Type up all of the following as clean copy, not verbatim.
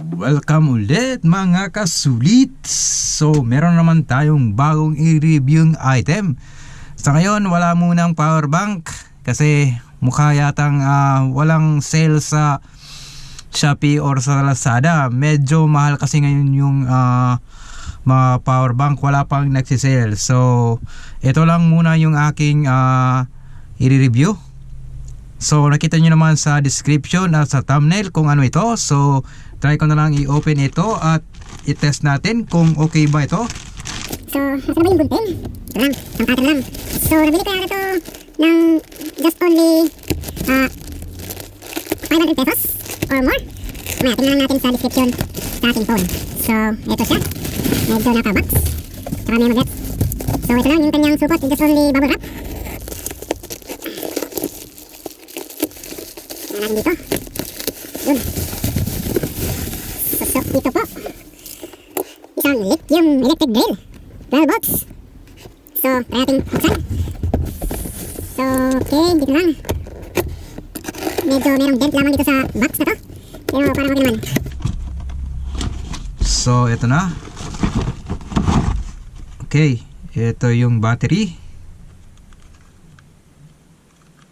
Welcome ulit mga kasulit. So meron naman tayong bagong i-reviewing item. Sa ngayon wala munang power bank kasi mukha yatang walang sale sa Shopee or sa Lazada. Medyo mahal kasi ngayon yung mga power bank, wala pang nagsisale. So ito lang muna yung aking i-review. So nakita nyo naman sa description at sa thumbnail kung ano ito. So try ko na lang i-open ito at i-test natin kung okay ba ito. So ito na ba yung gunting? Ito lang, isang pattern lang. So nabili ko yata ito ng just only 500 pesos or more. Mamaya tingnan lang natin sa description sa ating phone. So ito siya, medyo naka-box, saka may magnet. So ito lang yung kanyang support, just only bubble wrap. Natin dito. Yun. So ito po, isang lithium electric drill, 12 volts. So try natin buksan. So okay, dito lang. Medyo merong dent lamang dito sa box na to, pero parang okay naman. So ito na. Okay, ito yung battery.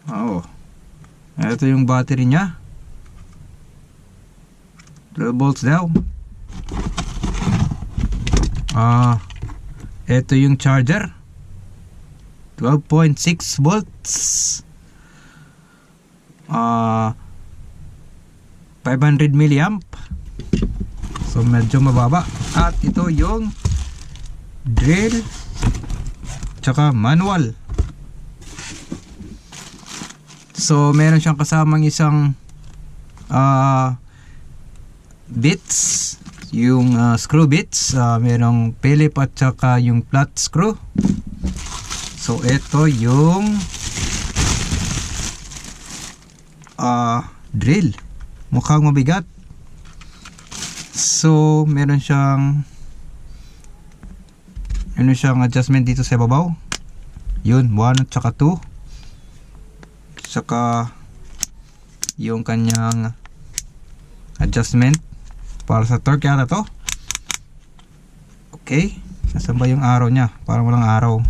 Oh, ito yung battery nya, 12 volts daw. Ito yung charger, 12.6 volts. 500 milliamp. So medyo mababa. At ito yung drill tsaka manual. So meron siyang kasamang isang bits, yung screw bits, merong Philip at saka yung flat screw. So ito yung drill, mukhang mabigat. So meron siyang adjustment dito sa babaw. Yun, 1 at saka 2. Saka yung kanyang adjustment para sa torque yata to. Okay, nasaan ba yung arrow nya? Parang walang arrow.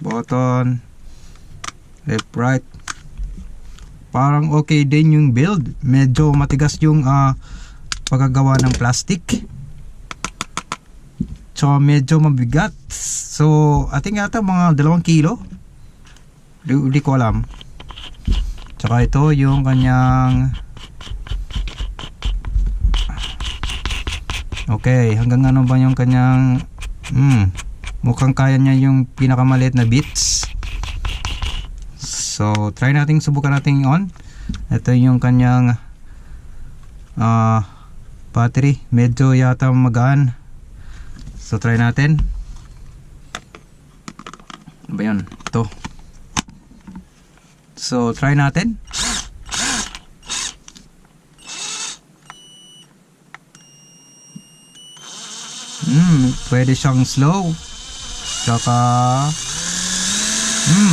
Button, left, right. Parang okay din yung build. Medyo matigas yung pagkagawa ng plastic. So medyo mabigat. So I think yata mga 2 kilo. Hindi ko alam. Tsaka ito yung kanyang, okay, hanggang ano ba yung kanyang mukhang kaya niya yung pinakamaliit na bits. So try natin, subukan natin on. Ito yung kanyang battery, medyo yata magaan. So try natin. Ano ba yun? Ito. So try natin. Pwede siyang slow. Tsaka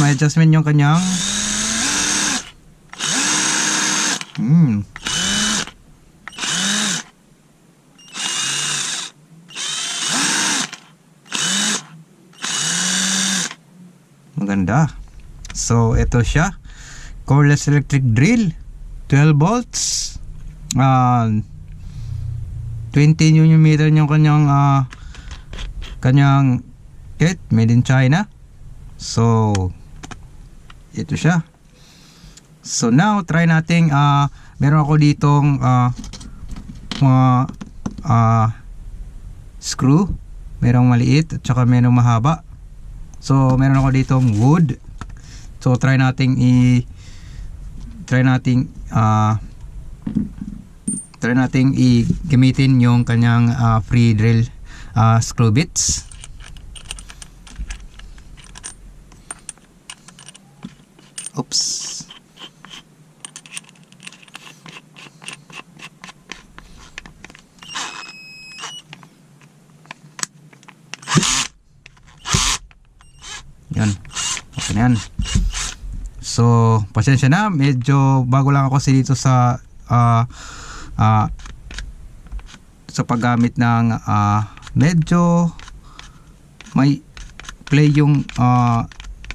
may adjustment yung kanyang maganda. So ito siya, coreless electric drill, 12 volts, 20 Nm yung kanyang kit, made in China. So ito siya. So now try nating meron ako ditong mga screw, merong maliit at saka merong mahaba. So meron ako ditong wood. So try nating gamitin yung kanyang free drill screw bits. Oops. Yan. Okay na yan. So pasensya na, medyo bago lang ako kasi dito sa sa paggamit ng medyo may play yung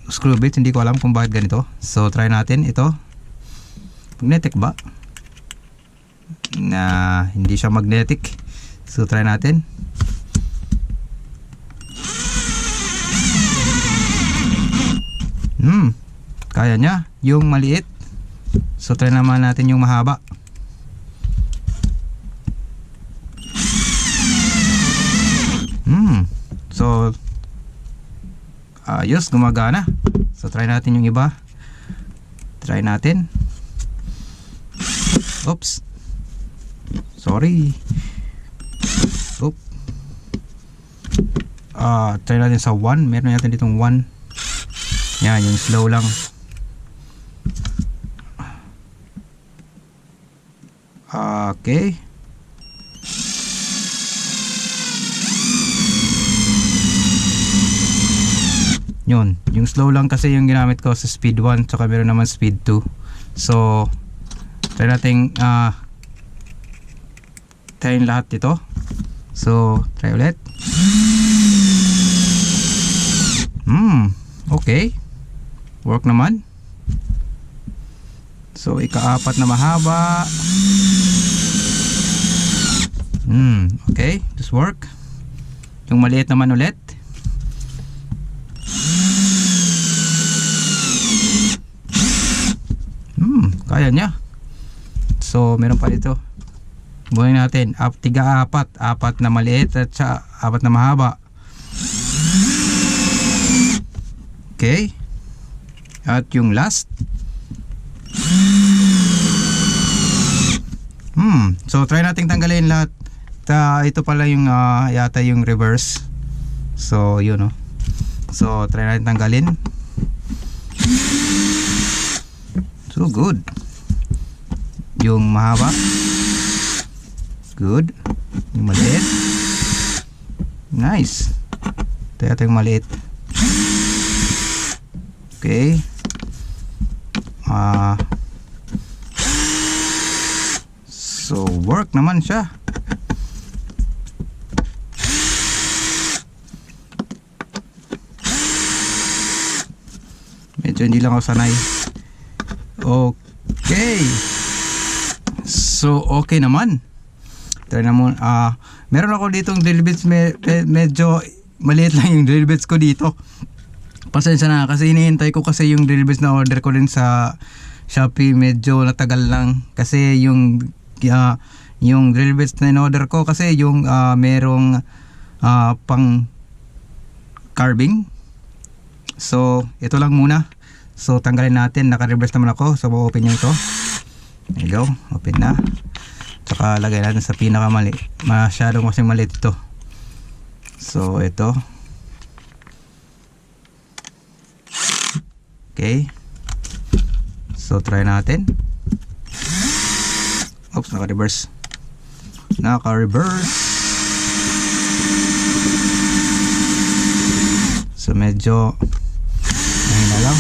screw bit. Hindi ko alam kung bakit ganito. So try natin ito. Magnetic ba? Na hindi siya magnetic. So try natin. Kaya niya yung maliit. So try naman natin yung mahaba. So ayos, gumagana. So try natin yung iba. Try natin. Oops. Sorry. Oop. Try natin sa 1. Meron natin ditong 1. Yan, yung slow lang. Okay. Yun, yung slow lang kasi yung ginamit ko sa speed 1, tsaka meron naman speed 2. So try natin try lahat dito. So try ulit. Okay, work naman. So ika-4 na mahaba. Okay, just work. Yung maliit naman ulit. Kaya niya. So meron pa dito. Buhayin natin. Apat na maliit at 4 na mahaba. Okay. At yung last. So try nating tanggalin lahat. Ito pala yung yata yung reverse. So yun, So try natin tanggalin. So good. Yung mahaba. Good. Yung maliit. Nice. Ito yung maliit. Okay. So work naman siya. Medyo hindi lang ako sanay. Okay. So okay naman. Try na mo. Meron ako ditong drill bits, medyo maliit lang yung drill bits ko dito. Pasensya na kasi hinihintay ko kasi yung drill bits na order ko din sa Shopee. Medyo natagal lang kasi yung drill bits na in-order ko kasi yung merong pang carving. So ito lang muna. So tanggalin natin, naka-reverse naman ako. So open nyo ito. There you go, open na. Tsaka lagay natin sa pinakamali. Masyadong kasi maliit ito. So ito. Okay. So try natin. Oops, naka-reverse. So medyo mahina lang.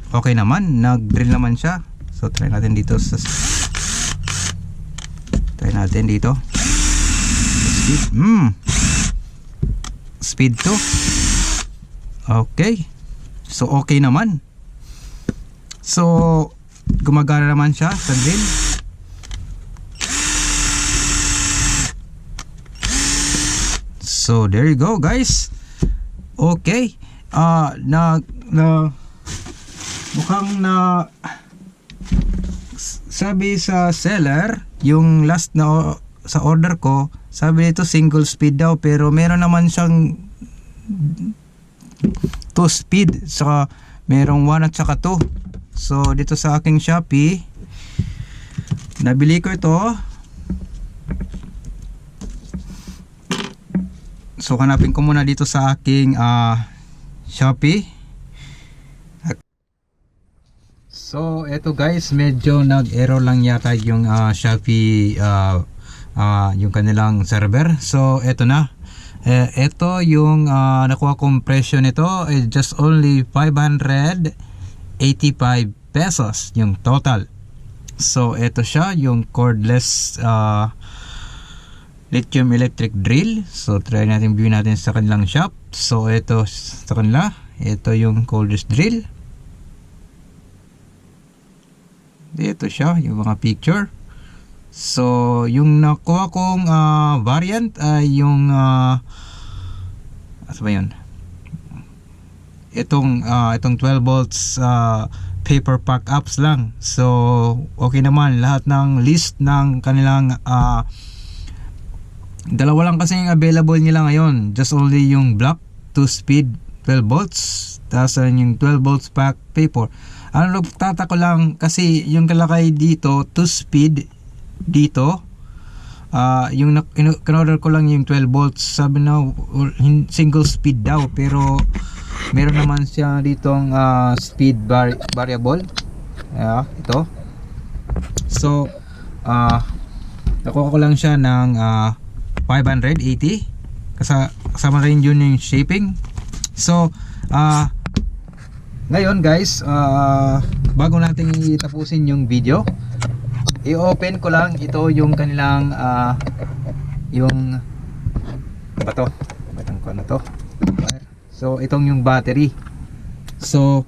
Okay naman, nag-drill naman siya. So try natin dito sa speed. Speed 2. Okay. So okay naman. So gumagana naman siya sa drill. So there you go guys. Okay. Mukhang sabi sa seller, yung last na sa order ko, sabi nito single speed daw, pero meron naman siyang 2 speed, saka merong 1 at saka 2. So dito sa aking Shopee, nabili ko ito. So hanapin ko muna dito sa aking Shopee. So eto guys, medyo nag-error lang yata yung Shopee yung kanilang server. So eto na. Eto yung nakuha kong presyo nito, just only 500 85 pesos yung total. So ito siya, yung cordless lithium electric drill. So try natin, view natin sa kanilang shop. So ito sa kanila, ito yung cordless drill. Ito siya, yung mga picture. So yung nakuha kong variant ay yung ano ba yun? Itong 12 volts paper pack apps lang. So okay naman, lahat ng list ng kanilang dalawa lang kasi yung available nila ngayon. Just only yung black 2-speed 12 volts, tapos yung 12 volts pack paper. Ano, tatako lang kasi yung kalakay dito 2-speed dito. Yung in-order ko lang yung 12 volts, sabi na single speed daw, pero meron naman siya ditong speed variable. Ito. So nakuha ko lang siya ng 580 kasama rin yun yung shaping. So ngayon guys, bago natin itapusin yung video, i-open ko lang ito yung kanilang yung bato ko na to. So itong yung battery. So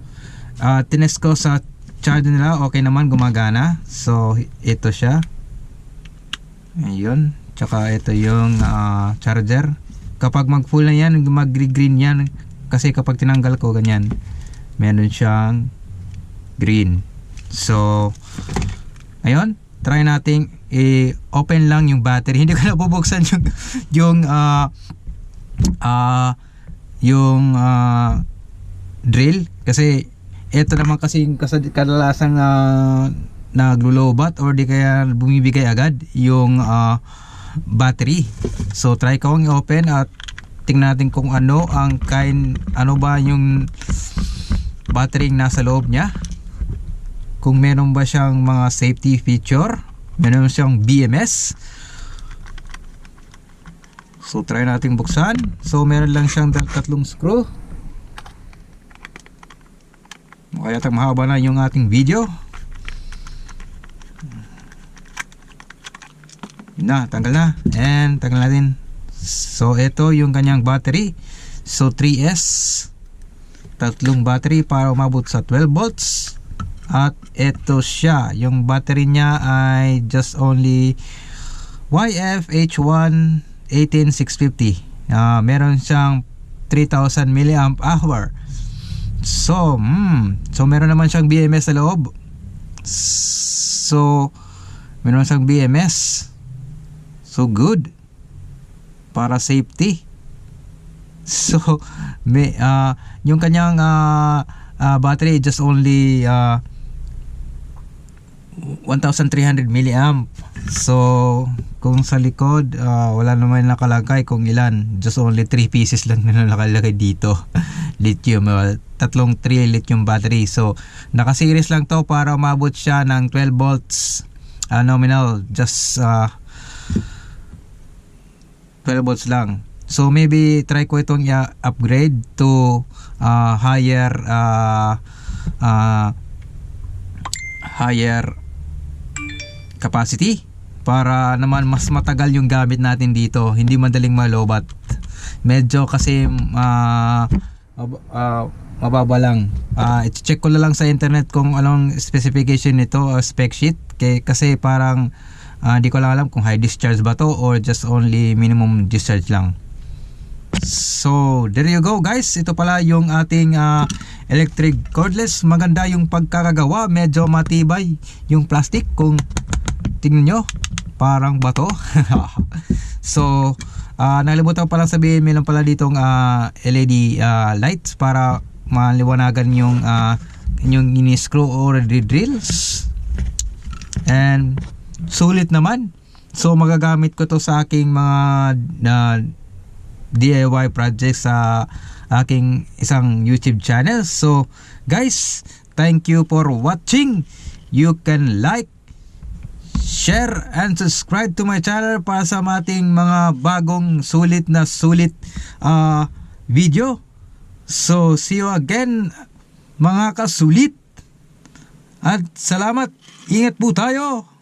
tinest ko sa charger nila, okay naman, gumagana. So ito siya, ayun. Tsaka ito yung charger. Kapag mag full na yan, mag green yan, kasi kapag tinanggal ko ganyan, meron siyang green. So ayun, try nating i-open lang yung battery. Hindi ko na bubuksan yung drill, kasi ito naman kasi kadalasang naglulobat or di kaya bumibigay agad yung battery. So try ko i-open at tingnan natin kung ano ba yung battery nasa loob niya, kung meron ba siyang mga safety feature, meron siyang BMS. So try nating buksan. So meron lang siyang tatlong screw. Kaya mahaba na yung ating video. Yun na, tanggal na. And tanggal natin. So ito yung kanyang battery. So 3S, tatlong battery para umabot sa 12 volts. At ito siya, yung battery niya ay just only YFH1 18650. Meron siyang 3000 mAh. So meron naman siyang BMS sa loob. So meron siyang BMS. So good para safety. So yung kanyang battery just only 1300 mAh. So kung sa likod wala naman nakalagay kung ilan, just only 3 pieces lang na nakalagay dito. Lithium, tatlong 3 lithium battery. So naka-series lang to para umabot siya ng 12 volts nominal, just 12 volts lang. So maybe try ko itong upgrade to higher capacity para naman mas matagal yung gamit natin dito, hindi madaling malobat. Medyo kasi mababa lang. I-check ko na lang sa internet kung anong specification nito, spec sheet, kasi parang di ko lang alam kung high discharge ba to or just only minimum discharge lang. So there you go guys, ito pala yung ating electric cordless. Maganda yung pagkakagawa, medyo matibay yung plastic, kung tingnan nyo parang bato. So nalimutan ko palang sabihin, may lang pala ditong LED lights para maliwanagan yung ini-screw or drills. And sulit naman. So magagamit ko to sa aking mga DIY projects sa aking isang YouTube channel. So guys, thank you for watching. You can like, share, and subscribe to my channel para sa ating mga bagong sulit na video. So see you again mga kasulit. At salamat. Ingat po tayo.